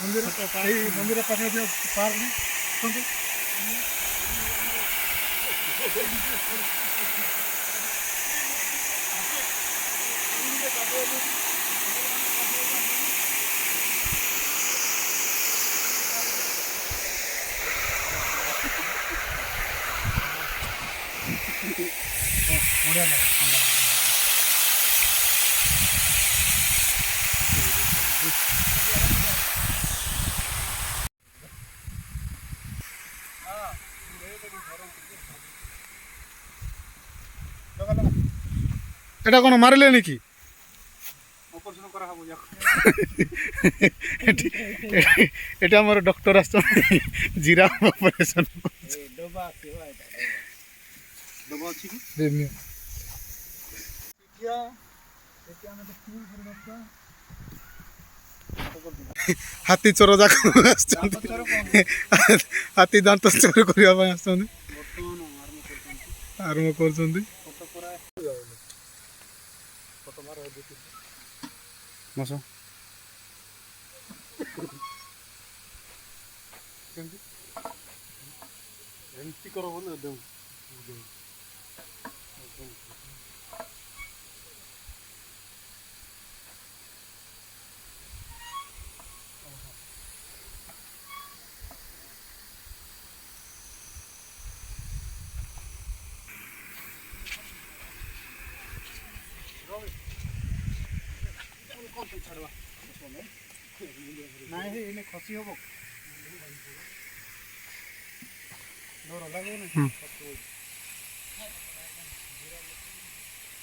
मंदिर मंदिर पाखे पार्क में बढ़िया लगा এটা কোন মারিলে নাকি অপারেশন করা হবে এটা আমার ডক্টর আসছেন জিরা অপারেশন ডবা আছে ভাই ডবা আছে কি দেমিও এটা আমি তো কি করে ডক্টর হাতি চোর যাক আসছেন হাতি দাঁত চোর করিয়া ପାଇଁ আসছেন ଆରମ୍ଭ କରୁଛନ୍ତି ମାସ ଏମିତି କର ବୋଲେ ଦେଉ नहीं इन्हें खसी हो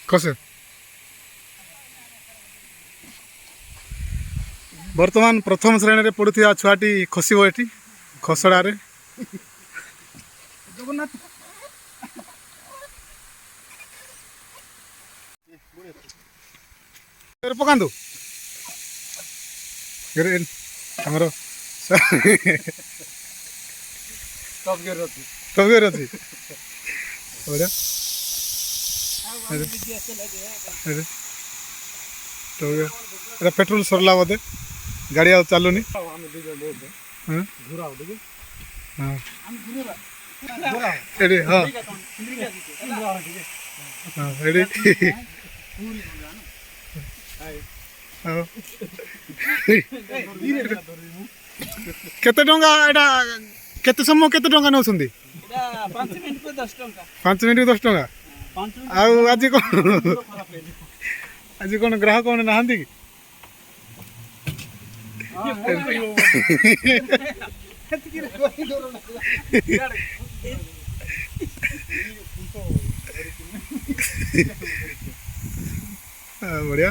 कसे बर्तमान प्रथम श्रेणी पढ़ुवा छुआटी खसब ये खसड़ा जगन्नाथ पकातु आमर टॉप गियर अच्छी बढ़िया पेट्रोल सरला बोधे गाड़ी आ चलुनी केते टंका एटा केते समय केते टंका नौ 5 मिनिट को 10 टंका 5 मिनिट को 10 टंका आज कौन ग्राहक कौन नहांती बढ़िया